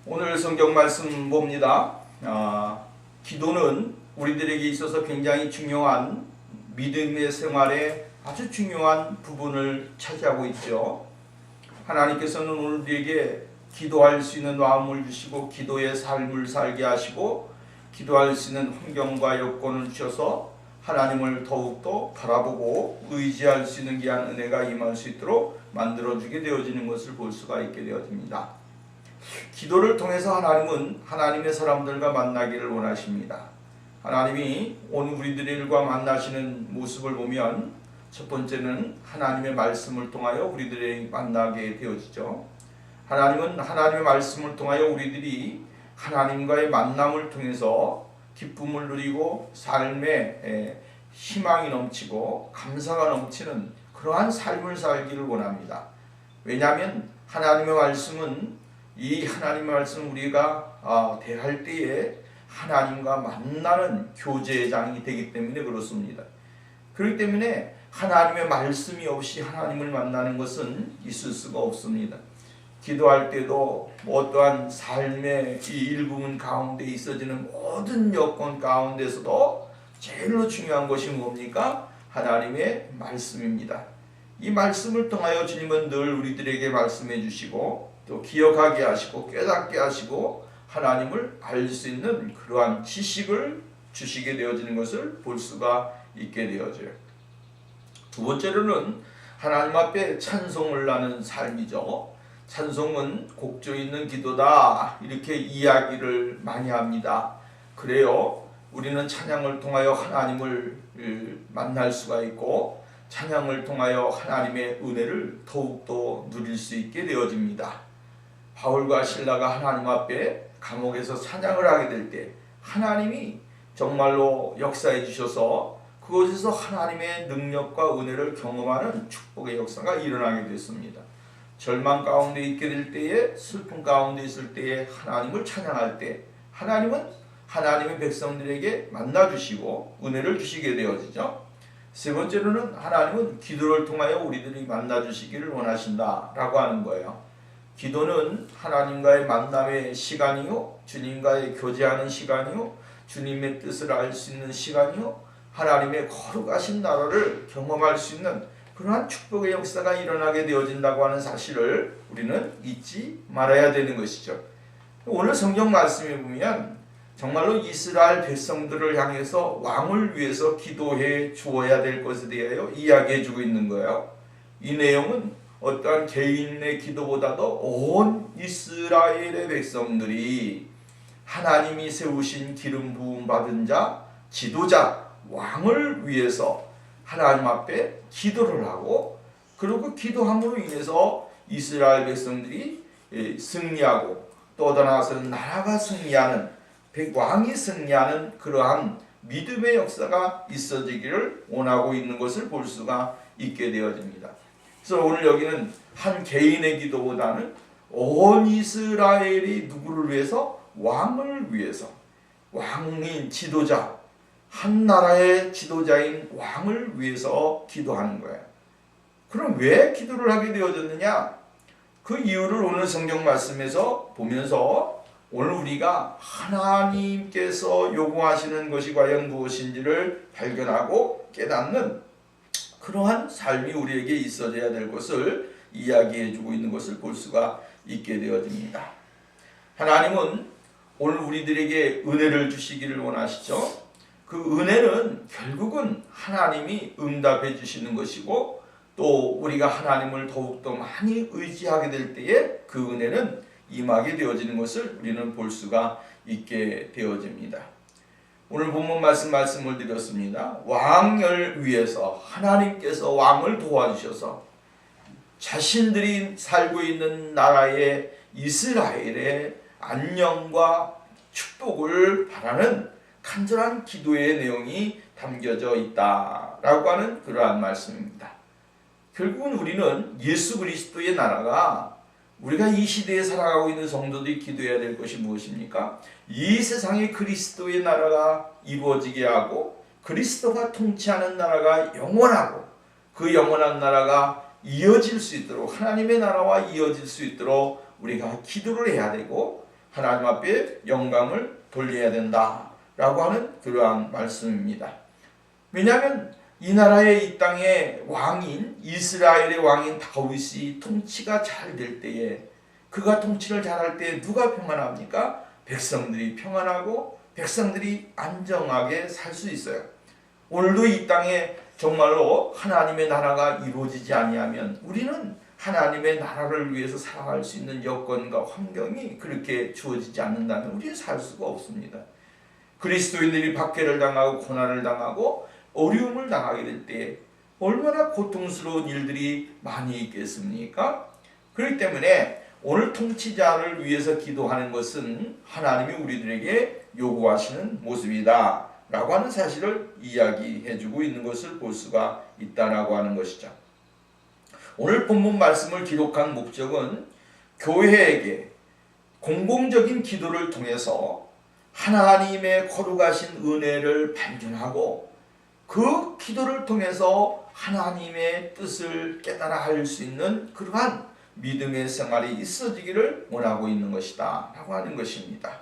오늘 성경 말씀 봅니다. 기도는 우리들에게 있어서 굉장히 중요한 믿음의 생활에 아주 중요한 부분을 차지하고 있죠. 하나님께서는 우리에게 기도할 수 있는 마음을 주시고 기도의 삶을 살게 하시고 기도할 수 있는 환경과 여건을 주셔서 하나님을 더욱더 바라보고 의지할 수 있는 귀한 은혜가 임할 수 있도록 만들어주게 되어지는 것을 볼 수가 있게 되어집니다. 기도를 통해서 하나님은 하나님의 사람들과 만나기를 원하십니다. 하나님이 오늘 우리들과 만나시는 모습을 보면 첫 번째는 하나님의 말씀을 통하여 우리들이 만나게 되어지죠. 하나님은 하나님의 말씀을 통하여 우리들이 하나님과의 만남을 통해서 기쁨을 누리고 삶에 희망이 넘치고 감사가 넘치는 그러한 삶을 살기를 원합니다. 왜냐하면 하나님의 말씀은 이 하나님의 말씀 우리가 대할 때에 하나님과 만나는 교제장이 되기 때문에 그렇습니다. 그렇기 때문에 하나님의 말씀이 없이 하나님을 만나는 것은 있을 수가 없습니다. 기도할 때도 어떠한 삶의 이 일부분 가운데 있어지는 모든 여건 가운데서도 제일로 중요한 것이 뭡니까? 하나님의 말씀입니다. 이 말씀을 통하여 주님은 늘 우리들에게 말씀해 주시고 또 기억하게 하시고 깨닫게 하시고 하나님을 알 수 있는 그러한 지식을 주시게 되어지는 것을 볼 수가 있게 되어져요. 두 번째로는 하나님 앞에 찬송을 하는 삶이죠. 찬송은 곡조 있는 기도다 이렇게 이야기를 많이 합니다. 그래요, 우리는 찬양을 통하여 하나님을 만날 수가 있고 찬양을 통하여 하나님의 은혜를 더욱더 누릴 수 있게 되어집니다. 바울과 실라가 하나님 앞에 감옥에서 찬양을 하게 될 때 하나님이 정말로 역사해 주셔서 그곳에서 하나님의 능력과 은혜를 경험하는 축복의 역사가 일어나게 됐습니다. 절망 가운데 있게 될 때에, 슬픔 가운데 있을 때에 하나님을 찬양할 때 하나님은 하나님의 백성들에게 만나주시고 은혜를 주시게 되어지죠. 세 번째로는 하나님은 기도를 통하여 우리들이 만나주시기를 원하신다라고 하는 거예요. 기도는 하나님과의 만남의 시간이요, 주님과의 교제하는 시간이요, 주님의 뜻을 알 수 있는 시간이요, 하나님의 거룩하신 나라를 경험할 수 있는 그러한 축복의 역사가 일어나게 되어진다고 하는 사실을 우리는 잊지 말아야 되는 것이죠. 오늘 성경 말씀에 보면 정말로 이스라엘 백성들을 향해서 왕을 위해서 기도해 주어야 될 것에 대하여 이야기해 주고 있는 거예요. 이 내용은 어떠한 개인의 기도보다도 온 이스라엘의 백성들이 하나님이 세우신 기름 부음 받은 자, 지도자, 왕을 위해서 하나님 앞에 기도를 하고 그리고 기도함으로 인해서 이스라엘 백성들이 승리하고 또 나아가서 나라가 승리하는 왕이 승리하는 그러한 믿음의 역사가 있어지기를 원하고 있는 것을 볼 수가 있게 되어집니다. 그래서 오늘 여기는 한 개인의 기도보다는 온 이스라엘이 누구를 위해서? 왕을 위해서, 왕인 지도자, 한 나라의 지도자인 왕을 위해서 기도하는 거예요. 그럼 왜 기도를 하게 되어졌느냐? 그 이유를 오늘 성경 말씀에서 보면서 오늘 우리가 하나님께서 요구하시는 것이 과연 무엇인지를 발견하고 깨닫는 그러한 삶이 우리에게 있어져야 될 것을 이야기해 주고 있는 것을 볼 수가 있게 되어집니다. 하나님은 오늘 우리들에게 은혜를 주시기를 원하시죠. 그 은혜는 결국은 하나님이 응답해 주시는 것이고 또 우리가 하나님을 더욱더 많이 의지하게 될 때에 그 은혜는 임하게 되어지는 것을 우리는 볼 수가 있게 되어집니다. 오늘 본문 말씀을 드렸습니다. 왕을 위해서 하나님께서 왕을 도와주셔서 자신들이 살고 있는 나라의 이스라엘의 안녕과 축복을 바라는 간절한 기도의 내용이 담겨져 있다라고 하는 그러한 말씀입니다. 결국은 우리는 예수 그리스도의 나라가 우리가 이 시대에 살아가고 있는 성도들이 기도해야 될 것이 무엇입니까? 이 세상에 그리스도의 나라가 이루어지게 하고 그리스도가 통치하는 나라가 영원하고 그 영원한 나라가 이어질 수 있도록 하나님의 나라와 이어질 수 있도록 우리가 기도를 해야 되고 하나님 앞에 영광을 돌려야 된다라고 하는 그러한 말씀입니다. 왜냐하면 이 나라의 이 땅의 왕인 이스라엘의 왕인 다윗이 통치가 잘 될 때에 그가 통치를 잘할 때 누가 평안합니까? 백성들이 평안하고 백성들이 안정하게 살 수 있어요. 오늘도 이 땅에 정말로 하나님의 나라가 이루어지지 아니하면 우리는 하나님의 나라를 위해서 살아갈 수 있는 여건과 환경이 그렇게 주어지지 않는다면 우리는 살 수가 없습니다. 그리스도인들이 박해를 당하고 고난을 당하고 어려움을 당하게 될 때 얼마나 고통스러운 일들이 많이 있겠습니까? 그렇기 때문에 오늘 통치자를 위해서 기도하는 것은 하나님이 우리들에게 요구하시는 모습이다 라고 하는 사실을 이야기해주고 있는 것을 볼 수가 있다라고 하는 것이죠. 오늘 본문 말씀을 기록한 목적은 교회에게 공공적인 기도를 통해서 하나님의 거룩하신 은혜를 발견하고 그 기도를 통해서 하나님의 뜻을 깨달아 할 수 있는 그러한 믿음의 생활이 있어지기를 원하고 있는 것이다 라고 하는 것입니다.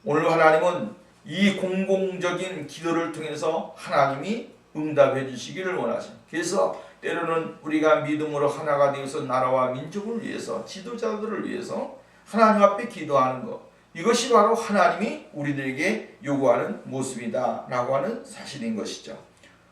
오늘 하나님은 이 공공적인 기도를 통해서 하나님이 응답해 주시기를 원하십니다. 그래서 때로는 우리가 믿음으로 하나가 되어서 나라와 민족을 위해서 지도자들을 위해서 하나님 앞에 기도하는 것, 이것이 바로 하나님이 우리들에게 요구하는 모습이다 라고 하는 사실인 것이죠.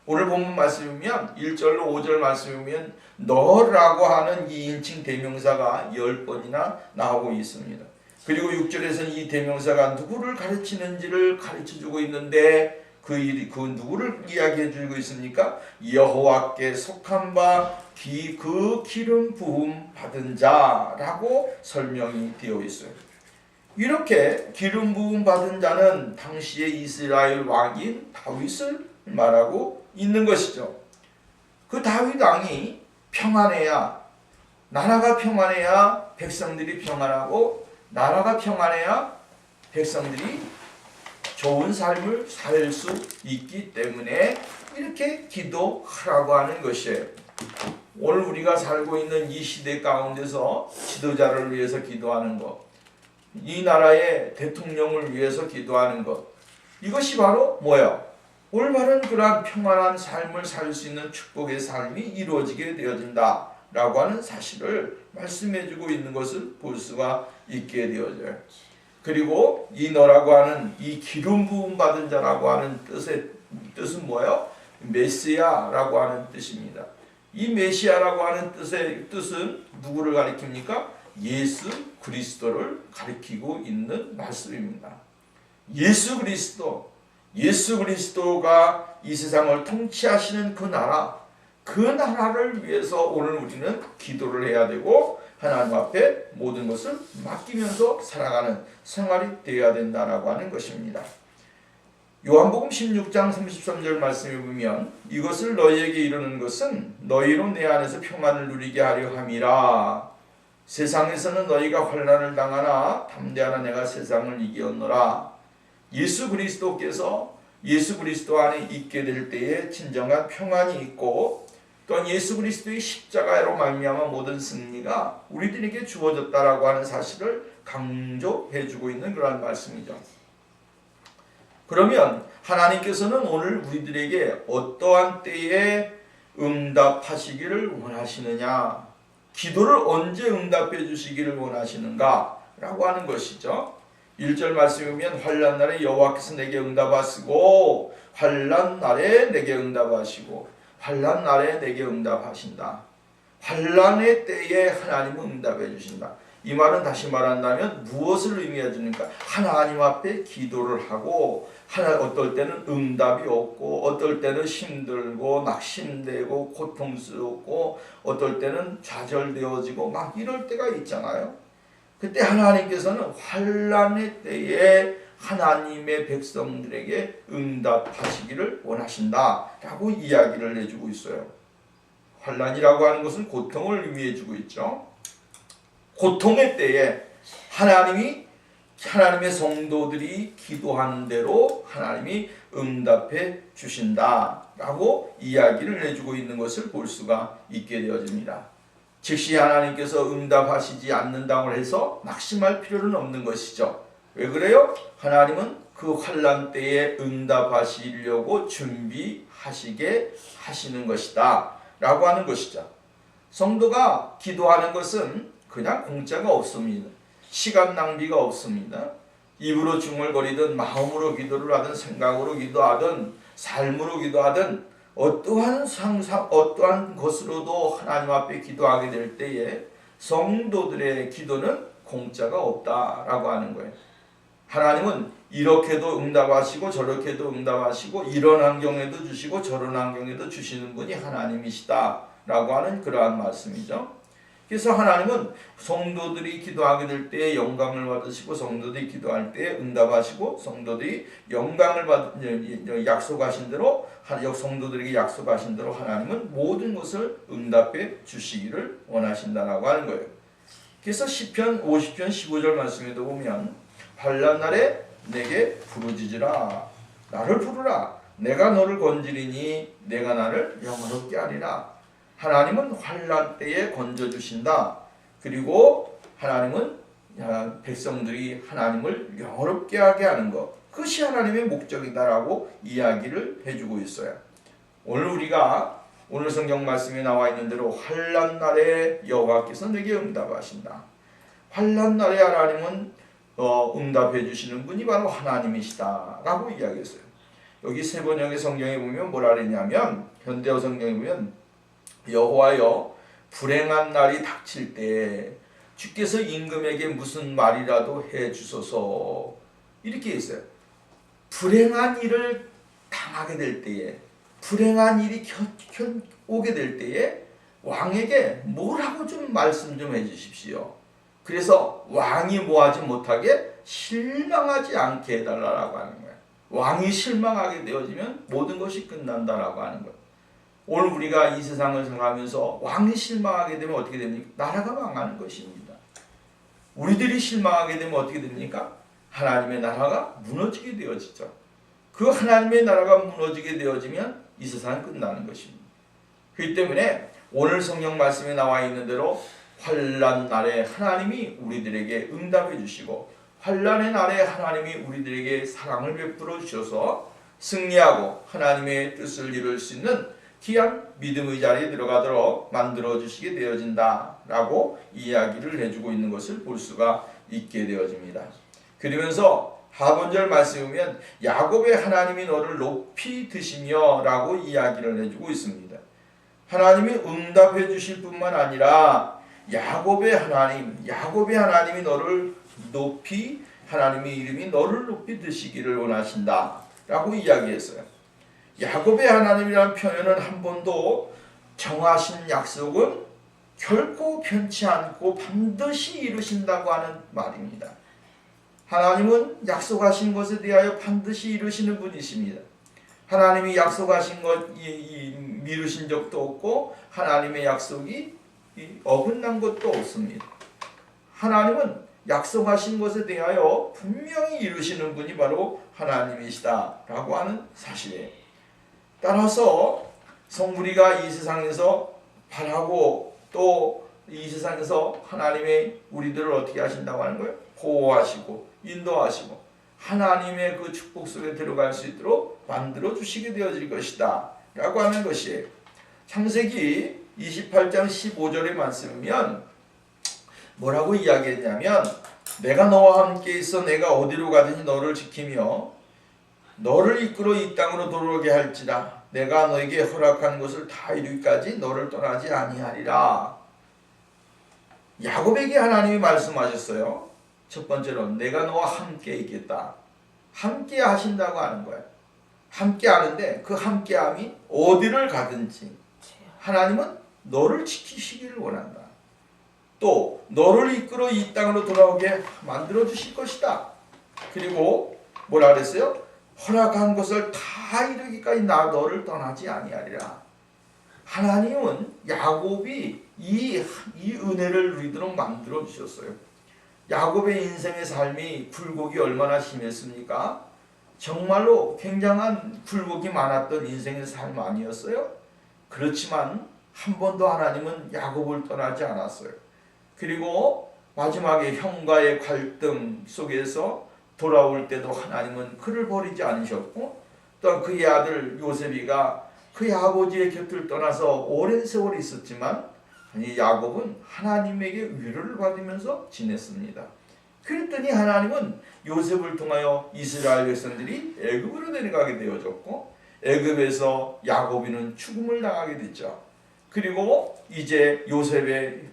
오늘 본문 말씀이면 1절로 5절 말씀이면 너라고 하는 2인칭 대명사가 10번이나 나오고 있습니다. 그리고 6절에서는 이 대명사가 누구를 가르치는지를 가르쳐주고 있는데 그 누구를 이야기해주고 있습니까? 여호와께 속한 바 그 기름 부음 받은 자라고 설명이 되어 있어요. 이렇게 기름 부음 받은 자는 당시의 이스라엘 왕인 다윗을 말하고 있는 것이죠. 그 다윗 왕이 평안해야, 나라가 평안해야 백성들이 평안하고 나라가 평안해야 백성들이 좋은 삶을 살 수 있기 때문에 이렇게 기도하라고 하는 것이에요. 오늘 우리가 살고 있는 이 시대 가운데서 지도자를 위해서 기도하는 것, 이 나라의 대통령을 위해서 기도하는 것, 이것이 바로 뭐예요? 올바른 그러한 평안한 삶을 살 수 있는 축복의 삶이 이루어지게 되어진다 라고 하는 사실을 말씀해주고 있는 것을 볼 수가 있게 되어져요. 그리고 이 너라고 하는 이 기름 부음 받은 자라고 하는 뜻은 뭐예요? 메시아라고 하는 뜻입니다. 이 메시아라고 하는 뜻은 누구를 가리킵니까? 예수 그리스도를 가리키고 있는 말씀입니다. 예수 그리스도가 이 세상을 통치하시는 그 나라를 위해서 오늘 우리는 기도를 해야 되고 하나님 앞에 모든 것을 맡기면서 살아가는 생활이 되어야 된다라고 하는 것입니다. 요한복음 16장 33절 말씀에 보면 이것을 너희에게 이르는 것은 너희로 내 안에서 평안을 누리게 하려 함이라. 세상에서는 너희가 환난을 당하나 담대하라 내가 세상을 이기었노라. 예수 그리스도 안에 있게 될 때에 진정한 평안이 있고 또한 예수 그리스도의 십자가로 말미암아 모든 승리가 우리들에게 주어졌다라고 하는 사실을 강조해주고 있는 그러한 말씀이죠. 그러면 하나님께서는 오늘 우리들에게 어떠한 때에 응답하시기를 원하시느냐, 기도를 언제 응답해 주시기를 원하시는가 라고 하는 것이죠. 1절 말씀에 보면 환난 날에 여호와께서 내게 응답하시고 환난 날에 내게 응답하시고 환난 날에 내게 응답하신다. 환난의 때에 하나님은 응답해 주신다. 이 말은 다시 말한다면 무엇을 의미해 주니까 하나님 앞에 기도를 하고 어떨 때는 응답이 없고 어떨 때는 힘들고 낙심되고 고통스럽고 어떨 때는 좌절되어지고 막 이럴 때가 있잖아요. 그때 하나님께서는 환난의 때에 하나님의 백성들에게 응답하시기를 원하신다라고 이야기를 해주고 있어요. 환난이라고 하는 것은 고통을 의미해 주고 있죠. 고통의 때에 하나님의 성도들이 기도하는 대로 하나님이 응답해 주신다라고 이야기를 해주고 있는 것을 볼 수가 있게 되어집니다. 즉시 하나님께서 응답하시지 않는다고 해서 낙심할 필요는 없는 것이죠. 왜 그래요? 하나님은 그 환난 때에 응답하시려고 준비하시게 하시는 것이다 라고 하는 것이죠. 성도가 기도하는 것은 그냥 공짜가 없습니다. 시간 낭비가 없습니다. 입으로 중얼거리든 마음으로 기도를 하든 생각으로 기도하든 삶으로 기도하든 어떠한 것으로도 하나님 앞에 기도하게 될 때에 성도들의 기도는 공짜가 없다라고 하는 거예요. 하나님은 이렇게도 응답하시고 저렇게도 응답하시고 이런 환경에도 주시고 저런 환경에도 주시는 분이 하나님이시다라고 하는 그러한 말씀이죠. 그래서 하나님은 성도들이 기도하게 될 때에 영광을 받으시고 성도들이 기도할 때에 응답하시고 성도들이 영광을 약속하신 대로 성도들에게 약속하신 대로 하나님은 모든 것을 응답해 주시기를 원하신다라고 하는 거예요. 그래서 시편 50편 15절 말씀에도 보면 환난 날에 내게 부르짖으라 나를 부르라 내가 너를 건지리니 내가 나를 영화롭게 하리라. 하나님은 환난 때에 건져주신다. 그리고 하나님은 백성들이 하나님을 영화롭게 하게 하는 것, 그것이 하나님의 목적이다라고 이야기를 해주고 있어요. 오늘 성경 말씀에 나와 있는 대로 환난 날에 여호와께서 내게 응답하신다. 환난 날에 하나님은 응답해 주시는 분이 바로 하나님이시다라고 이야기했어요. 여기 세번역의 성경에 보면 뭐라 그랬냐면 현대어 성경에 보면 여호와여 불행한 날이 닥칠 때 주께서 임금에게 무슨 말이라도 해 주소서 이렇게 있어요. 불행한 일을 당하게 될 때에 불행한 일이 오게 될 때에 왕에게 뭐라고 좀 말씀 좀 해주십시오. 그래서 왕이 뭐하지 못하게 실망하지 않게 해달라고 하는 거예요. 왕이 실망하게 되어지면 모든 것이 끝난다라고 하는 거예요. 오늘 우리가 이 세상을 살아가면서 왕이 실망하게 되면 어떻게 됩니까? 나라가 망하는 것입니다. 우리들이 실망하게 되면 어떻게 됩니까? 하나님의 나라가 무너지게 되어지죠. 그 하나님의 나라가 무너지게 되어지면 이 세상은 끝나는 것입니다. 그렇기 때문에 오늘 성경 말씀에 나와 있는 대로 환난 날에 하나님이 우리들에게 응답해 주시고 환난의 날에 하나님이 우리들에게 사랑을 베풀어 주셔서 승리하고 하나님의 뜻을 이룰 수 있는 귀한 믿음의 자리에 들어가도록 만들어 주시게 되어진다라고 이야기를 해주고 있는 것을 볼 수가 있게 되어집니다. 그러면서 하본절 말씀에 보면 야곱의 하나님이 너를 높이 드시며 라고 이야기를 해주고 있습니다. 하나님이 응답해 주실 뿐만 아니라 야곱의 하나님이 너를 높이 하나님의 이름이 너를 높이 드시기를 원하신다 라고 이야기했어요. 야곱의 하나님이라는 표현은 한 번도 정하신 약속은 결코 변치 않고 반드시 이루신다고 하는 말입니다. 하나님은 약속하신 것에 대하여 반드시 이루시는 분이십니다. 하나님이 약속하신 것 미루신 적도 없고 하나님의 약속이 어긋난 것도 없습니다. 하나님은 약속하신 것에 대하여 분명히 이루시는 분이 바로 하나님이시다라고 하는 사실이에요. 따라서 우리가 이 세상에서 바라고 또 이 세상에서 하나님의 우리들을 어떻게 하신다고 하는 거예요? 보호하시고 인도하시고 하나님의 그 축복 속에 들어갈 수 있도록 만들어 주시게 되어질 것이다 라고 하는 것이에요. 창세기 28장 15절의 말씀이면 뭐라고 이야기했냐면 내가 너와 함께 있어 내가 어디로 가든지 너를 지키며 너를 이끌어 이 땅으로 돌아오게 할지라 내가 너에게 허락한 것을 다 이루기까지 너를 떠나지 아니하리라. 야곱에게 하나님이 말씀하셨어요. 첫 번째로 내가 너와 함께 있겠다. 함께 하신다고 하는 거예요. 함께 하는데 그 함께함이 어디를 가든지 하나님은 너를 지키시기를 원한다. 또 너를 이끌어 이 땅으로 돌아오게 만들어 주실 것이다. 그리고 뭐라 그랬어요? 허락한 것을 다 이루기까지 나 너를 떠나지 아니하리라. 하나님은 야곱이 이 은혜를 누리도록 만들어 주셨어요. 야곱의 인생의 삶이 굴곡이 얼마나 심했습니까? 정말로 굉장한 굴곡이 많았던 인생의 삶 아니었어요? 그렇지만 한 번도 하나님은 야곱을 떠나지 않았어요. 그리고 마지막에 형과의 갈등 속에서 돌아올 때도 하나님은 그를 버리지 않으셨고, 또한 그의 아들 요셉이가 그의 아버지의 곁을 떠나서 오랜 세월 있었지만 이 야곱은 하나님에게 위로를 받으면서 지냈습니다. 그랬더니 하나님은 요셉을 통하여 이스라엘 백성들이 애굽으로 내려가게 되어졌고, 애굽에서 야곱이는 죽음을 당하게 됐죠. 그리고 이제 요셉의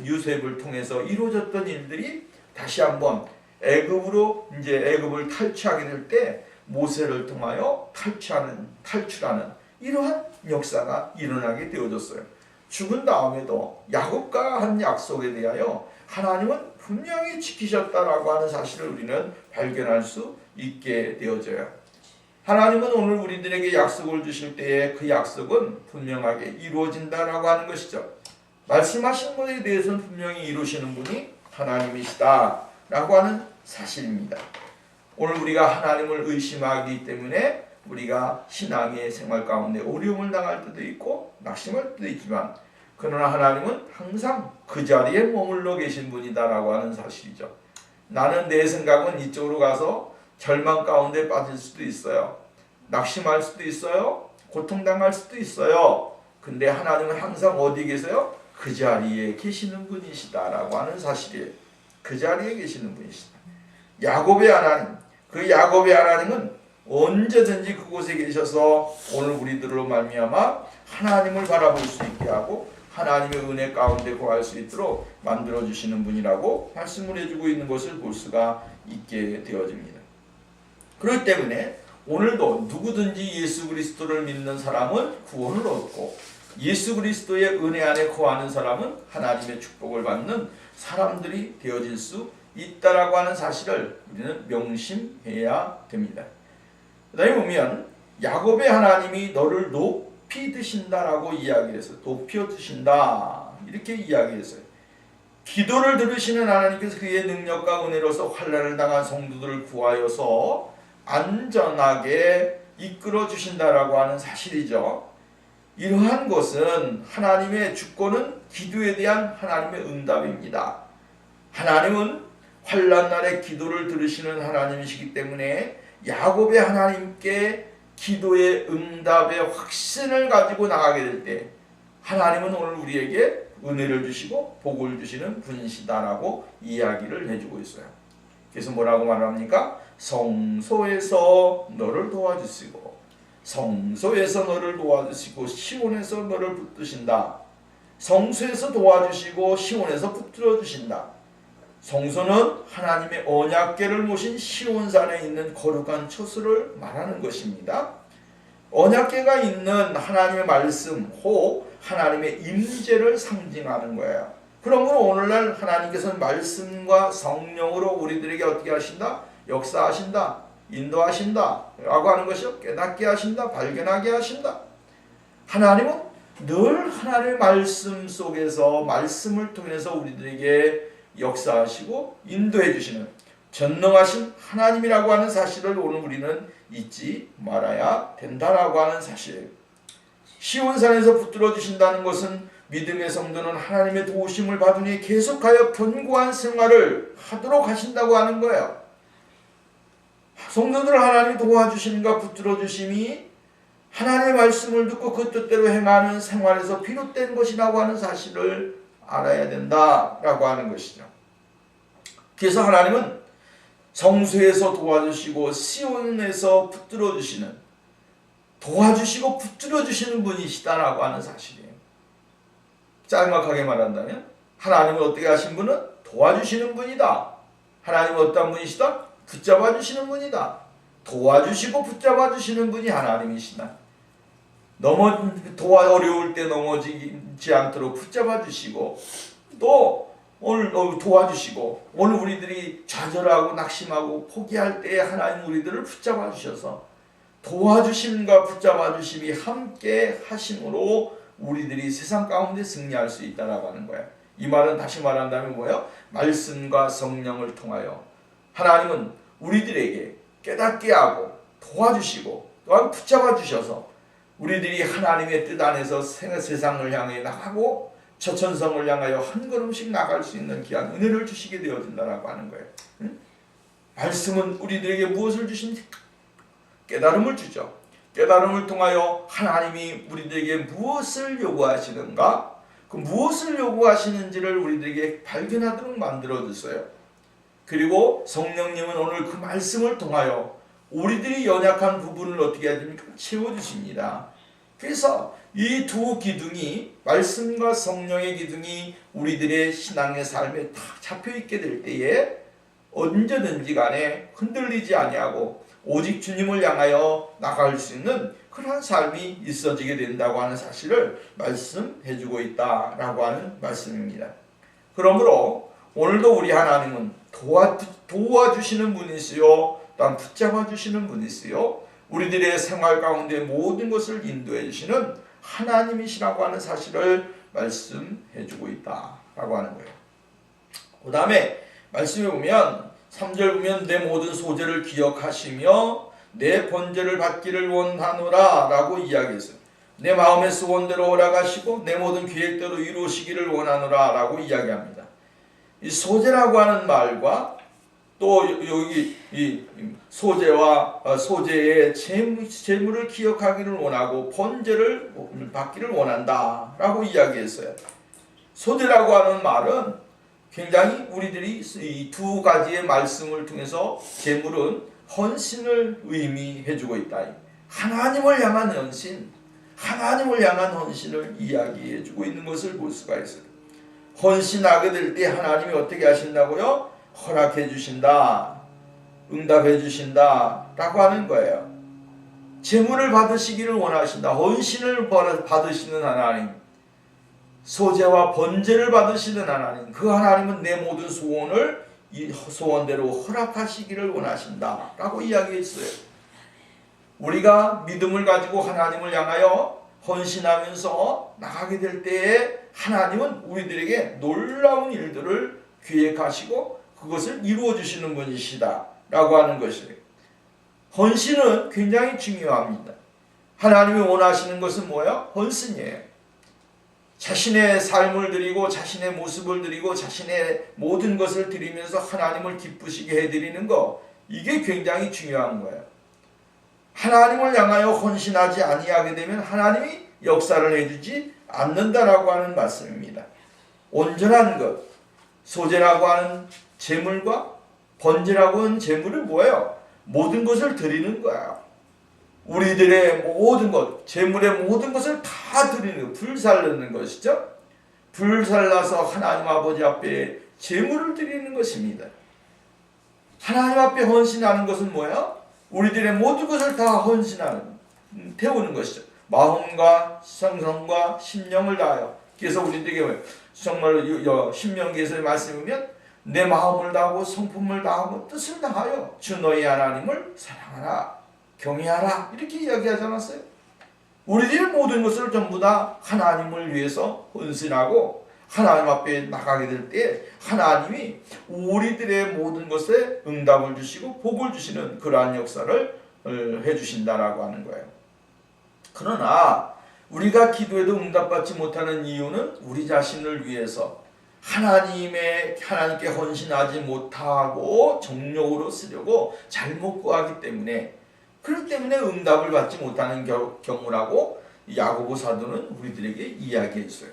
요셉을 통해서 이루어졌던 일들이 다시 한번 애굽으로 이제 애굽을 탈취하게 될 때 모세를 통하여 탈출하는 이러한 역사가 일어나게 되어졌어요. 죽은 다음에도 야곱과 한 약속에 대하여 하나님은 분명히 지키셨다라고 하는 사실을 우리는 발견할 수 있게 되어져요. 하나님은 오늘 우리들에게 약속을 주실 때에 그 약속은 분명하게 이루어진다라고 하는 것이죠. 말씀하신 것에 대해서는 분명히 이루시는 분이 하나님이시다라고 하는 사실입니다. 오늘 우리가 하나님을 의심하기 때문에 우리가 신앙의 생활 가운데 어려움을 당할 때도 있고 낙심할 때도 있지만, 그러나 하나님은 항상 그 자리에 머물러 계신 분이다라고 하는 사실이죠. 나는 내 생각은 이쪽으로 가서 절망 가운데 빠질 수도 있어요. 낙심할 수도 있어요. 고통당할 수도 있어요. 근데 하나님은 항상 어디 계세요? 그 자리에 계시는 분이시다라고 하는 사실이에요. 그 자리에 계시는 분이시다. 야곱의 하나님, 그 야곱의 하나님은 언제든지 그곳에 계셔서 오늘 우리들로 말미암아 하나님을 바라볼 수 있게 하고 하나님의 은혜 가운데 거할 수 있도록 만들어주시는 분이라고 말씀을 해주고 있는 것을 볼 수가 있게 되어집니다. 그렇기 때문에 오늘도 누구든지 예수 그리스도를 믿는 사람은 구원을 얻고, 예수 그리스도의 은혜 안에 거하는 사람은 하나님의 축복을 받는 사람들이 되어질 수 있다라고 하는 사실을 우리는 명심해야 됩니다. 그 다음에 보면 야곱의 하나님이 너를 높이 드신다라고 이야기했어요. 높여 드신다 이렇게 이야기했어요. 기도를 들으시는 하나님께서 그의 능력과 은혜로서 환난을 당한 성도들을 구하여서 안전하게 이끌어 주신다라고 하는 사실이죠. 이러한 것은 하나님의 주권은 기도에 대한 하나님의 응답입니다. 하나님은 환난 날에 기도를 들으시는 하나님이시기 때문에 야곱의 하나님께 기도의 응답의 확신을 가지고 나가게 될 때 하나님은 오늘 우리에게 은혜를 주시고 복을 주시는 분이시다라고 이야기를 해주고 있어요. 그래서 뭐라고 말합니까? 성소에서 너를 도와주시고, 성소에서 너를 도와주시고 시온에서 너를 붙드신다. 성소에서 도와주시고 시온에서 붙들어 주신다. 성소는 하나님의 언약궤를 모신 시온산에 있는 거룩한 처소를 말하는 것입니다. 언약궤가 있는 하나님의 말씀, 혹 하나님의 임재를 상징하는 거예요. 그러므로 오늘날 하나님께서는 말씀과 성령으로 우리들에게 어떻게 하신다? 역사하신다, 인도하신다 라고 하는 것이요, 깨닫게 하신다, 발견하게 하신다. 하나님은 늘 하나님의 말씀 속에서 말씀을 통해서 우리들에게 역사하시고 인도해 주시는 전능하신 하나님이라고 하는 사실을 오늘 우리는 잊지 말아야 된다라고 하는 사실이에요. 시온산에서 붙들어 주신다는 것은 믿음의 성도는 하나님의 도우심을 받으니 계속하여 견고한 생활을 하도록 하신다고 하는 거예요. 성도들 하나님이 도와주심과 붙들어 주심이 하나님의 말씀을 듣고 그 뜻대로 행하는 생활에서 비롯된 것이라고 하는 사실을 알아야 된다라고 하는 것이죠. 그래서 하나님은 성소에서 도와주시고 시온에서 붙들어 주시는, 도와주시고 붙들어 주시는 분이시다라고 하는 사실이에요. 짤막하게 말한다면 하나님은 어떻게 하신 분은 도와주시는 분이다. 하나님은 어떤 분이시다? 붙잡아 주시는 분이다. 도와주시고 붙잡아 주시는 분이 하나님이시다. 어려울 때 넘어지지 않도록 붙잡아 주시고, 또 오늘 도와주시고, 오늘 우리들이 좌절하고 낙심하고 포기할 때에 하나님 우리들을 붙잡아 주셔서 도와주심과 붙잡아 주심이 함께 하심으로 우리들이 세상 가운데 승리할 수 있다라고 하는 거예요. 이 말은 다시 말한다면 뭐예요? 말씀과 성령을 통하여 하나님은 우리들에게 깨닫게 하고 도와주시고 또한 붙잡아 주셔서 우리들이 하나님의 뜻 안에서 세상을 향해 나가고 저천성을 향하여 한 걸음씩 나갈 수 있는 귀한 은혜를 주시게 되어진다라고 하는 거예요. 응? 말씀은 우리들에게 무엇을 주신지 깨달음을 주죠. 깨달음을 통하여 하나님이 우리들에게 무엇을 요구하시는가, 그 무엇을 요구하시는지를 우리들에게 발견하도록 만들어주세요. 그리고 성령님은 오늘 그 말씀을 통하여 우리들이 연약한 부분을 어떻게 해야 됩니까? 채워주십니다. 그래서 이 두 기둥이, 말씀과 성령의 기둥이 우리들의 신앙의 삶에 딱 잡혀있게 될 때에 언제든지 간에 흔들리지 아니하고 오직 주님을 향하여 나갈 수 있는 그러한 삶이 있어지게 된다고 하는 사실을 말씀해주고 있다라고 하는 말씀입니다. 그러므로 오늘도 우리 하나님은 도와주시는 분이시요, 또한 붙잡아 주시는 분이시요, 우리들의 생활 가운데 모든 것을 인도해 주시는 하나님이시라고 하는 사실을 말씀해주고 있다라고 하는 거예요. 그 다음에 말씀에 보면 3절 보면 내 모든 소재를 기억하시며 내 번제를 받기를 원하노라 라고 이야기했어요. 내 마음의 소원대로 허락하시고 내 모든 계획대로 이루시기를 원하노라 라고 이야기합니다. 이 소재라고 하는 말과 또 여기 이 소재와 소재의 재물을 기억하기를 원하고 번제를 받기를 원한다 라고 이야기했어요. 소재라고 하는 말은 굉장히 우리들이 이 두 가지의 말씀을 통해서 재물은 헌신을 의미해주고 있다. 하나님을 향한 헌신, 하나님을 향한 헌신을 이야기해주고 있는 것을 볼 수가 있어요. 헌신하게 될 때 하나님이 어떻게 하신다고요? 허락해 주신다, 응답해 주신다 라고 하는 거예요. 재물을 받으시기를 원하신다. 헌신을 받으시는 하나님, 소재와 번제를 받으시는 하나님, 그 하나님은 내 모든 소원을 이 소원대로 허락하시기를 원하신다 라고 이야기했어요. 우리가 믿음을 가지고 하나님을 향하여 헌신하면서 나가게 될 때에 하나님은 우리들에게 놀라운 일들을 기획하시고 그것을 이루어 주시는 분이시다 라고 하는 것이에요. 헌신은 굉장히 중요합니다. 하나님이 원하시는 것은 뭐예요? 헌신이에요. 자신의 삶을 드리고 자신의 모습을 드리고 자신의 모든 것을 드리면서 하나님을 기쁘시게 해드리는 것, 이게 굉장히 중요한 거예요. 하나님을 향하여 헌신하지 아니하게 되면 하나님이 역사를 해주지 않는다라고 하는 말씀입니다. 온전한 것, 소재라고 하는 재물과 번제라고 하는 재물이 뭐예요? 모든 것을 드리는 거야. 우리들의 모든 것, 재물의 모든 것을 다 드리는 것, 불살르는 것이죠. 불살라서 하나님 아버지 앞에 재물을 드리는 것입니다. 하나님 앞에 헌신하는 것은 뭐예요? 우리들의 모든 것을 다 헌신하는, 태우는 것이죠. 마음과 성성과 심령을 다하여. 그래서 우리들에게 정말 신명기에서의 말씀이면 내 마음을 다하고 성품을 다하고 뜻을 다하여 주 너희 하나님을 사랑하라, 경외하라, 이렇게 이야기하지 않았어요? 우리들의 모든 것을 전부 다 하나님을 위해서 헌신하고 하나님 앞에 나가게 될 때 하나님이 우리들의 모든 것에 응답을 주시고 복을 주시는 그러한 역사를 해주신다라고 하는 거예요. 그러나 우리가 기도해도 응답받지 못하는 이유는 우리 자신을 위해서 하나님께 헌신하지 못하고 정욕으로 쓰려고 잘못 구하기 때문에, 그렇기 때문에 응답을 받지 못하는 경우라고 야고보 사도는 우리들에게 이야기했어요.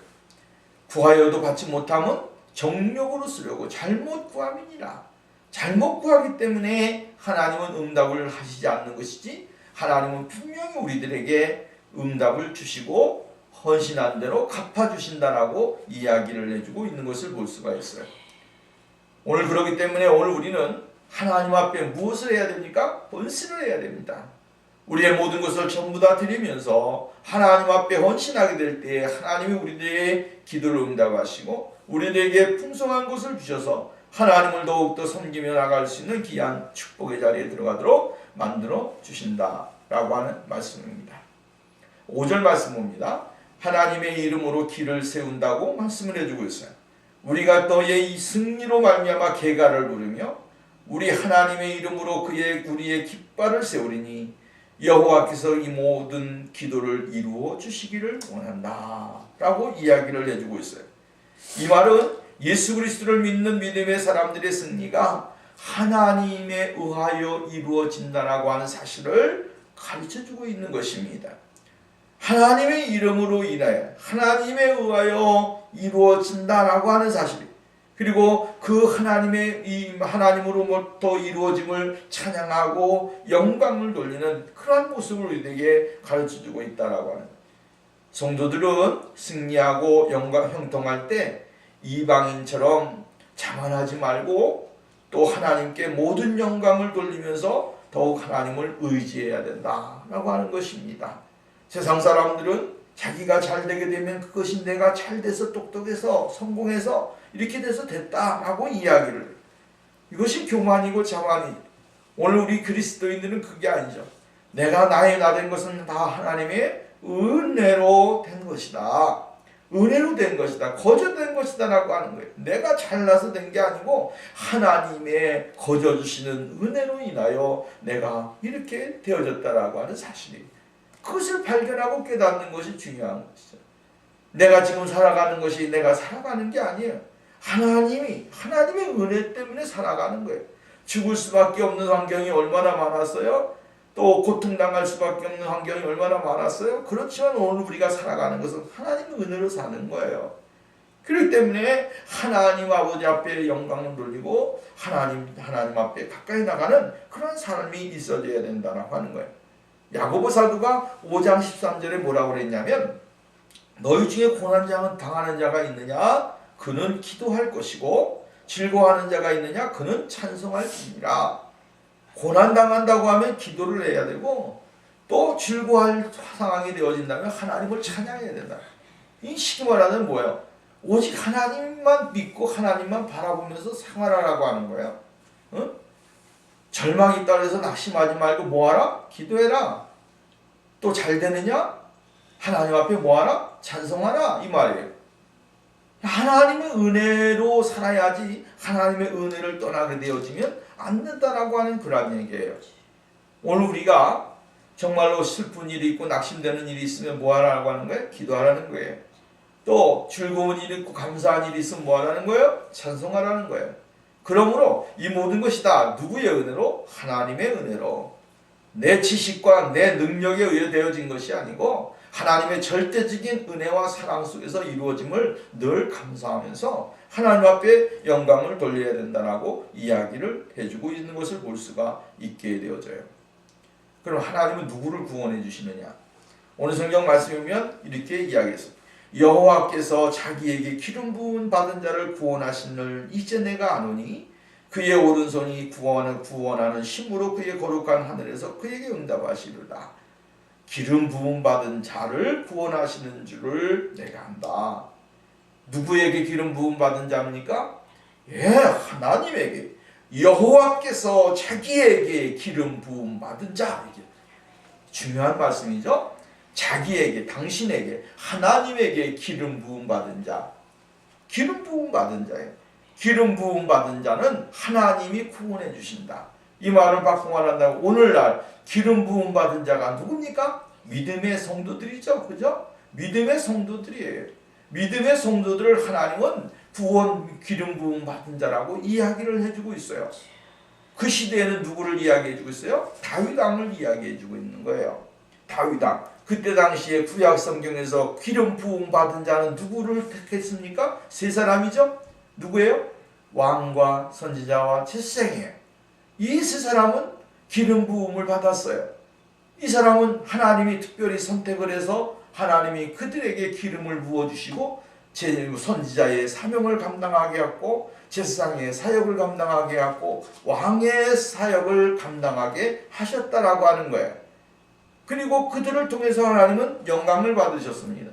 구하여도 받지 못하면 정욕으로 쓰려고 잘못 구함이니라. 잘못 구하기 때문에 하나님은 응답을 하시지 않는 것이지, 하나님은 분명히 우리들에게 응답을 주시고 헌신한 대로 갚아주신다라고 이야기를 해주고 있는 것을 볼 수가 있어요. 오늘 그렇기 때문에 오늘 우리는 하나님 앞에 무엇을 해야 됩니까? 헌신을 해야 됩니다. 우리의 모든 것을 전부 다 드리면서 하나님 앞에 헌신하게 될 때 하나님이 우리들의 기도를 응답하시고 우리들에게 풍성한 것을 주셔서 하나님을 더욱더 섬기며 나갈 수 있는 귀한 축복의 자리에 들어가도록 만들어 주신다라고 하는 말씀입니다. 5절 말씀 봅니다. 하나님의 이름으로 길을 세운다고 말씀을 해주고 있어요. 우리가 너의 이 승리로 말미암아 계가를 부르며 우리 하나님의 이름으로 우리의 깃발을 세우리니 여호와께서 이 모든 기도를 이루어 주시기를 원한다 라고 이야기를 해주고 있어요. 이 말은 예수 그리스도를 믿는 믿음의 사람들의 승리가 하나님에 의하여 이루어진다라고 하는 사실을 가르쳐주고 있는 것입니다. 하나님의 이름으로 인하여 하나님에 의하여 이루어진다라고 하는 사실, 그리고 그 하나님으로부터 이루어짐을 찬양하고 영광을 돌리는 그러한 모습을 우리에게 가르쳐주고 있다라고 하는. 성도들은 승리하고 영광 형통할 때 이방인처럼 자만하지 말고 또 하나님께 모든 영광을 돌리면서 더욱 하나님을 의지해야 된다라고 하는 것입니다. 세상 사람들은 자기가 잘 되게 되면 그것이 내가 잘 돼서 똑똑해서 성공해서 이렇게 돼서 됐다라고 이야기를 해요. 이것이 교만이고 자만이. 오늘 우리 그리스도인들은 그게 아니죠. 내가 나 된 것은 다 하나님의 은혜로 된 것이다. 은혜로 된 것이다. 거저 된 것이다 라고 하는 거예요. 내가 잘나서 된 게 아니고 하나님의 거저 주시는 은혜로 인하여 내가 이렇게 되어졌다라고 하는 사실이, 그것을 발견하고 깨닫는 것이 중요한 것이죠. 내가 지금 살아가는 것이 내가 살아가는 게 아니에요. 하나님의 은혜 때문에 살아가는 거예요. 죽을 수밖에 없는 환경이 얼마나 많았어요? 또 고통당할 수밖에 없는 환경이 얼마나 많았어요? 그렇지만 오늘 우리가 살아가는 것은 하나님의 은혜로 사는 거예요. 그렇기 때문에 하나님 아버지 앞에 영광을 돌리고 하나님 앞에 가까이 나가는 그런 삶이 있어져야 된다고 하는 거예요. 야고보 사도가 5장 13절에 뭐라고 그랬냐면, 너희 중에 고난 당하는 자가 있느냐? 그는 기도할 것이고 즐거워하는 자가 있느냐? 그는 찬송할지니라. 고난 당한다고 하면 기도를 해야 되고, 또 즐거워할 상황이 되어진다면 하나님을 찬양해야 된다. 이 쉽게 말하면 뭐예요? 오직 하나님만 믿고 하나님만 바라보면서 생활하라고 하는 거예요. 응? 절망이 있다 해서 낙심하지 말고 뭐하라? 기도해라. 또 잘 되느냐? 하나님 앞에 뭐하라? 찬송하라. 이 말이에요. 하나님의 은혜로 살아야지 하나님의 은혜를 떠나게 되어지면 안 된다라고 하는 그런 얘기예요. 오늘 우리가 정말로 슬픈 일이 있고 낙심되는 일이 있으면 뭐하라고 하는 거예요? 기도하라는 거예요. 또 즐거운 일이 있고 감사한 일이 있으면 뭐하라는 거예요? 찬송하라는 거예요. 그러므로 이 모든 것이 다 누구의 은혜로? 하나님의 은혜로. 내 지식과 내 능력에 의해 되어진 것이 아니고 하나님의 절대적인 은혜와 사랑 속에서 이루어짐을 늘 감사하면서 하나님 앞에 영광을 돌려야 된다라고 이야기를 해주고 있는 것을 볼 수가 있게 되어져요. 그럼 하나님은 누구를 구원해 주시느냐? 오늘 성경 말씀에 보면 이렇게 이야기했습니다. 여호와께서 자기에게 기름 부은 받은 자를 구원하시는 이제 내가 아노니 그의 오른손이 구원하는 힘으로 그의 거룩한 하늘에서 그에게 응답하시리라. 기름 부음 받은 자를 구원하시는 줄을 내가 안다. 누구에게 기름 부음 받은 자입니까? 하나님에게, 여호와께서 자기에게 기름 부음 받은 자. 이게 중요한 말씀이죠. 자기에게, 당신에게, 하나님에게 기름 부음 받은 자. 기름 부음 받은 자예요. 기름 부음 받은 자는 하나님이 구원해 주신다. 이 말을 받고 말한다고 오늘날 기름 부음 받은 자가 누굽니까? 믿음의 성도들이죠. 그죠? 믿음의 성도들이에요. 믿음의 성도들을 하나님은 기름 부음 받은 자라고 이야기를 해주고 있어요. 그 시대에는 누구를 이야기해주고 있어요? 다윗 왕을 이야기해주고 있는 거예요. 다윗 왕. 그때 당시에 구약 성경에서 기름 부음 받은 자는 누구를 택했습니까? 세 사람이죠. 누구예요? 왕과 선지자와 제사장이에요. 이 세 사람은 기름 부음을 받았어요. 이 사람은 하나님이 특별히 선택을 해서 하나님이 그들에게 기름을 부어주시고 선지자의 사명을 감당하게 하고 제사장의 사역을 감당하게 하고 왕의 사역을 감당하게 하셨다라고 하는 거예요. 그리고 그들을 통해서 하나님은 영광을 받으셨습니다.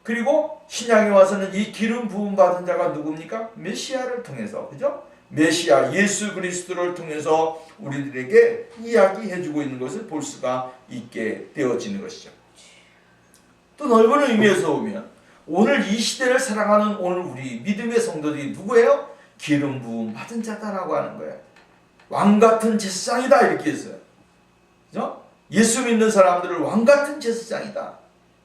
그리고 신약에 와서는 이 기름 부음 받은 자가 누굽니까? 메시아를 통해서, 그죠? 메시아 예수 그리스도를 통해서 우리들에게 이야기해주고 있는 것을 볼 수가 있게 되어지는 것이죠. 또 넓은 의미에서 보면 오늘 이 시대를 살아가는 오늘 우리 믿음의 성도들이 누구예요? 기름 부음 받은 자다라고 하는 거예요. 왕 같은 제사장이다 이렇게 했어요. 그죠? 예수 믿는 사람들을 왕같은 제사장이다.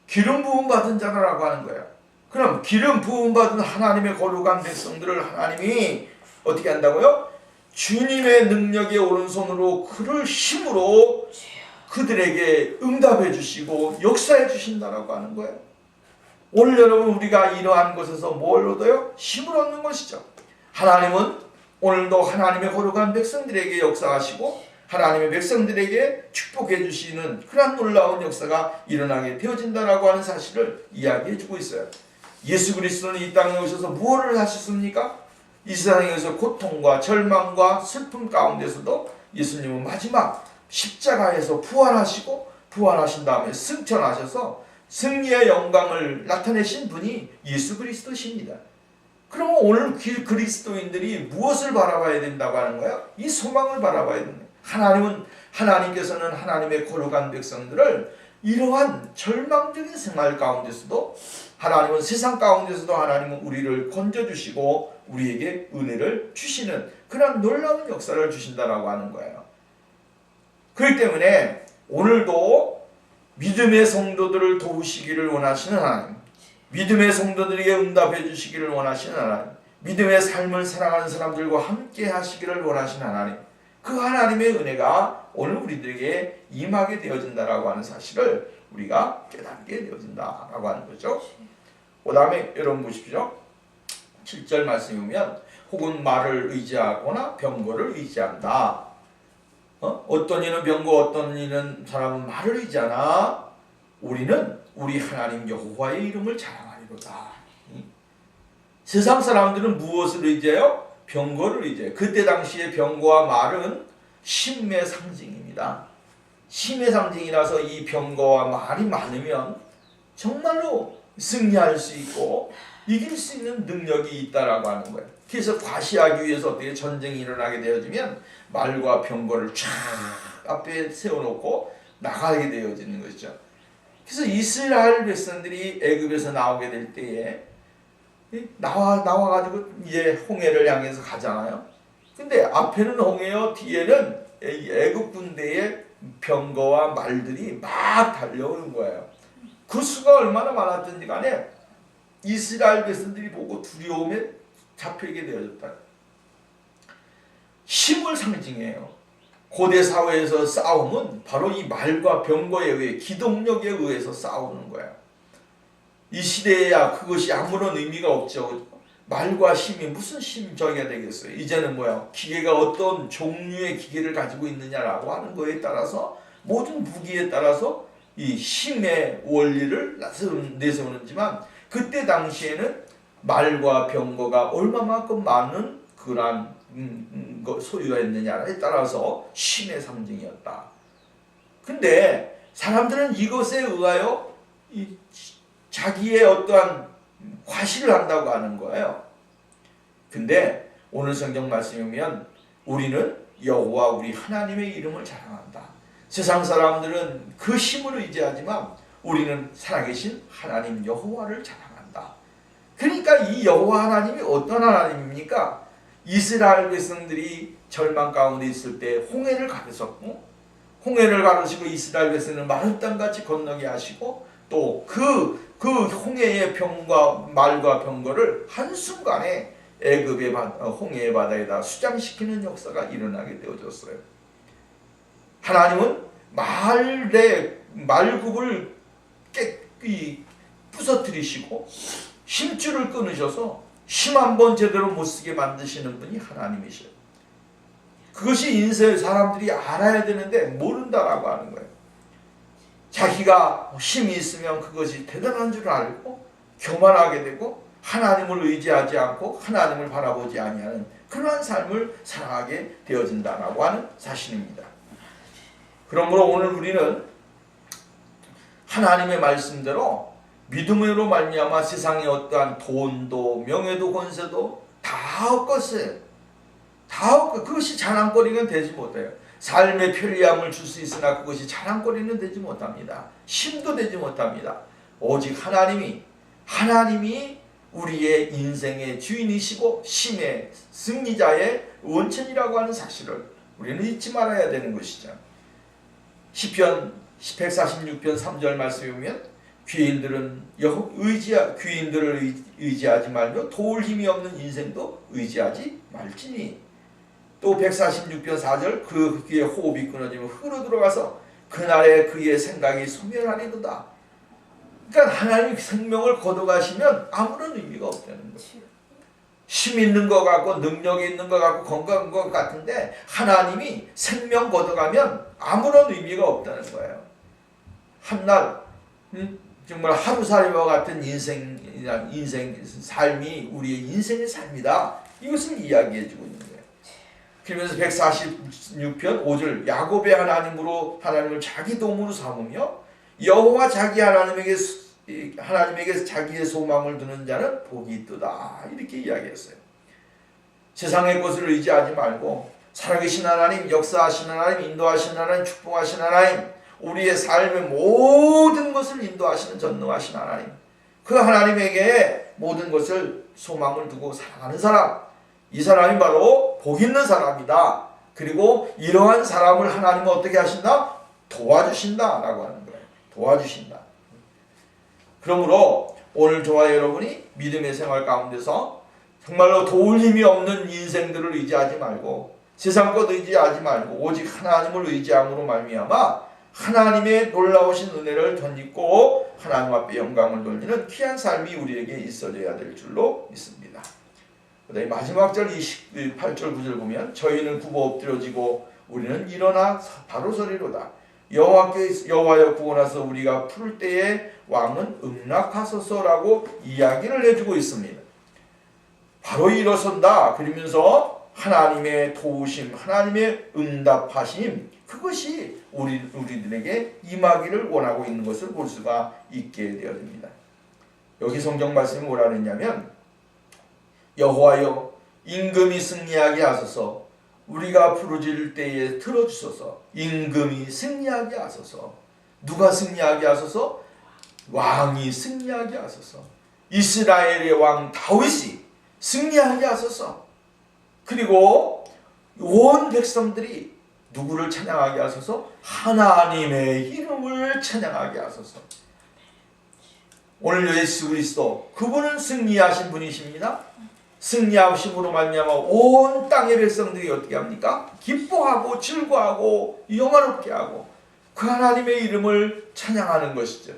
기름 부음 받은 자라고 하는 거예요. 그럼 기름 부음 받은 하나님의 거룩한 백성들을 하나님이 어떻게 한다고요? 주님의 능력의 오른손으로 그를 힘으로 그들에게 응답해 주시고 역사해 주신다라고 하는 거예요. 오늘 여러분 우리가 이러한 것에서 뭘 얻어요? 힘을 얻는 것이죠. 하나님은 오늘도 하나님의 거룩한 백성들에게 역사하시고 하나님의 백성들에게 축복해 주시는 그런 놀라운 역사가 일어나게 되어진다라고 하는 사실을 이야기해 주고 있어요. 예수 그리스도는 이 땅에 오셔서 무엇을 하셨습니까? 이 세상에서 고통과 절망과 슬픔 가운데서도 예수님은 마지막 십자가에서 부활하시고 부활하신 다음에 승천하셔서 승리의 영광을 나타내신 분이 예수 그리스도십니다. 그러면 오늘 그리스도인들이 무엇을 바라봐야 된다고 하는 거예요? 이 소망을 바라봐야 됩니다. 하나님께서는 하나님의 거룩한 백성들을 이러한 절망적인 생활 가운데서도 하나님은 세상 가운데서도 하나님은 우리를 건져주시고 우리에게 은혜를 주시는 그런 놀라운 역사를 주신다라고 하는 거예요. 그렇기 때문에 오늘도 믿음의 성도들을 도우시기를 원하시는 하나님, 믿음의 성도들에게 응답해 주시기를 원하시는 하나님, 믿음의 삶을 살아가는 사람들과 함께 하시기를 원하시는 하나님, 그 하나님의 은혜가 오늘 우리들에게 임하게 되어진다라고 하는 사실을 우리가 깨닫게 되어진다라고 하는 거죠. 그 다음에 여러분 보십시오. 7절 말씀에 보면 혹은 말을 의지하거나 병거를 의지한다. 어떤 이는 병거 어떤 이는 사람은 말을 의지하나 우리는 우리 하나님 여호와의 이름을 자랑하리로다. 세상 사람들은 무엇을 의지해요? 병거를 의지해요. 그때 당시에 병거와 말은 힘의 상징입니다. 힘의 상징이라서 이 병거와 말이 많으면 정말로 승리할 수 있고 이길 수 있는 능력이 있다라고 하는 거예요. 그래서 과시하기 위해서 어떻게 전쟁이 일어나게 되어지면 말과 병거를 쫙 앞에 세워놓고 나가게 되어지는 것이죠. 그래서 이스라엘 백성들이 애굽에서 나오게 될 때에 나와가지고 이제 홍해를 향해서 가잖아요. 근데 앞에는 홍해요, 뒤에는 애굽 군대의 병거와 말들이 막 달려오는 거예요. 그 수가 얼마나 많았든지 간에 이스라엘 백성들이 보고 두려움에 잡히게 되어졌다. 힘을 상징해요. 고대 사회에서 싸움은 바로 이 말과 병거에 의해 기동력에 의해서 싸우는 거야. 이 시대에야 그것이 아무런 의미가 없죠. 말과 힘이 무슨 힘적이가 되겠어요. 이제는 뭐야? 기계가 어떤 종류의 기계를 가지고 있느냐라고 하는 거에 따라서 모든 무기에 따라서 이 힘의 원리를 내세우는지만 그때 당시에는 말과 병거가 얼마만큼 많은 그러한 소유가 있느냐에 따라서 힘의 상징이었다. 근데 사람들은 이것에 의하여 자기의 어떠한 과시를 한다고 하는 거예요. 근데 오늘 성경 말씀에 보면 우리는 여호와 우리 하나님의 이름을 자랑한다. 세상 사람들은 그 힘을 의지하지만 우리는 살아계신 하나님 여호와를 자랑한다. 그러니까 이 여호와 하나님이 어떤 하나님입니까? 이스라엘 백성들이 절망 가운데 있을 때 홍해를 가르셨고 홍해를 가르시고 이스라엘 백성을 마른 땅같이 건너게 하시고 또 그 홍해의 병과 말과 병거를 한순간에 애굽의 홍해의 바다에다 수장시키는 역사가 일어나게 되어졌어요. 하나님은 말굽을 깨끗이 부서뜨리시고 힘줄을 끊으셔서 힘 한 번 제대로 못 쓰게 만드시는 분이 하나님이셔요. 그것이 인생 사람들이 알아야 되는데 모른다라고 하는 거예요. 자기가 힘이 있으면 그것이 대단한 줄 알고 교만하게 되고 하나님을 의지하지 않고 하나님을 바라보지 아니하는 그러한 삶을 살아가게 되어진다라고 하는 사실입니다. 그러므로 오늘 우리는 하나님의 말씀대로 믿음으로 말미암아 세상의 어떠한 돈도 명예도 권세도 다 헛것이에요. 그것이 자랑거리는 되지 못해요. 삶의 편리함을 줄 수 있으나 그것이 자랑거리는 되지 못합니다. 힘도 되지 못합니다. 오직 하나님이 우리의 인생의 주인이시고 힘의 승리자의 원천이라고 하는 사실을 우리는 잊지 말아야 되는 것이죠. 시편 146편 3절 말씀에 보면 귀인들을 의지하지 말며 도울 힘이 없는 인생도 의지하지 말지니. 또 146편 4절 그 귀에 호흡이 끊어지면 흙으로 들어가서 그날에 그의 생각이 소멸하리로다. 그러니까 하나님이 생명을 걷어가시면 아무런 의미가 없다는 거예요. 힘 있는 것 같고 능력이 있는 것 같고 건강한 것 같은데 하나님이 생명 걷어가면 아무런 의미가 없다는 거예요. 한날 정말 하루살이와 같은 인생 삶이 우리의 인생의 삶이다. 이것을 이야기해주고 있는 거예요. 그러면서 146편 5절 야곱의 하나님을 자기 도움으로 삼으며 여호와 자기 하나님에게 자기의 소망을 두는 자는 복이 있도다. 이렇게 이야기했어요. 세상의 것을 의지하지 말고 살아계신 하나님, 역사하신 하나님, 인도하신 하나님, 축복하신 하나님, 우리의 삶의 모든 것을 인도하시는 전능하신 하나님, 그 하나님에게 모든 것을 소망을 두고 살아가는 사람, 이 사람이 바로 복 있는 사람이다. 그리고 이러한 사람을 하나님은 어떻게 하신다? 도와주신다라고 하는 거예요. 도와주신다. 그러므로 오늘 저와 여러분이 믿음의 생활 가운데서 정말로 도울 힘이 없는 인생들을 의지하지 말고 세상 것 의지하지 말고 오직 하나님을 의지함으로 말미암아 하나님의 놀라우신 은혜를 덧입고 하나님 앞에 영광을 돌리는 귀한 삶이 우리에게 있어져야 될 줄로 믿습니다. 그다음에 마지막 절 8절 9절 보면 저희는 굽어 엎드려지고 우리는 일어나 바로 서리로다. 여호와여 구원하서 우리가 풀 때에 왕은 응낙하소서라고 이야기를 해주고 있습니다. 바로 일어선다. 그러면서 하나님의 도우심, 하나님의 응답하심, 그것이 우리들에게 임하기를 원하고 있는 것을 볼 수가 있게 되어집니다. 여기 성경 말씀이 뭐라 그랬냐면 여호와여 임금이 승리하게 하소서. 우리가 부르짖을 때에 들어주소서. 임금이 승리하게 하소서. 누가 승리하게 하소서? 왕이 승리하게 하소서. 이스라엘의 왕 다윗이 승리하게 하소서. 그리고 온 백성들이 누구를 찬양하게 하소서? 하나님의 이름을 찬양하게 하소서. 오늘 예수 그리스도 그분은 승리하신 분이십니다. 승리하심으로 말미암아 온 땅의 백성들이 어떻게 합니까? 기뻐하고 즐거워하고 영화롭게 하고 그 하나님의 이름을 찬양하는 것이죠.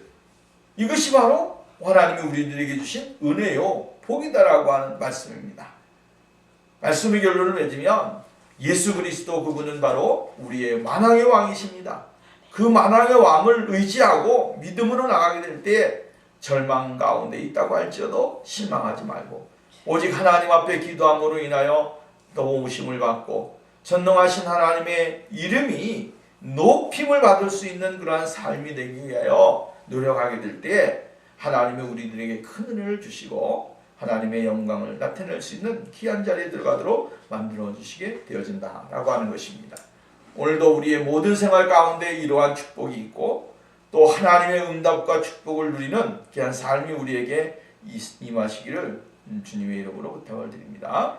이것이 바로 하나님이 우리들에게 주신 은혜요 복이다라고 하는 말씀입니다. 말씀의 결론을 맺으면 예수 그리스도 그분은 바로 우리의 만왕의 왕이십니다. 그 만왕의 왕을 의지하고 믿음으로 나가게 될 때 절망 가운데 있다고 할지라도 실망하지 말고 오직 하나님 앞에 기도함으로 인하여 도우심을 받고 전능하신 하나님의 이름이 높임을 받을 수 있는 그러한 삶이 되기 위하여 노력하게 될 때 하나님이 우리들에게 큰 은혜를 주시고 하나님의 영광을 나타낼 수 있는 귀한 자리에 들어가도록 만들어 주시게 되어진다라고 하는 것입니다. 오늘도 우리의 모든 생활 가운데 이러한 축복이 있고 또 하나님의 응답과 축복을 누리는 귀한 삶이 우리에게 임하시기를 주님의 이름으로 부탁을 드립니다.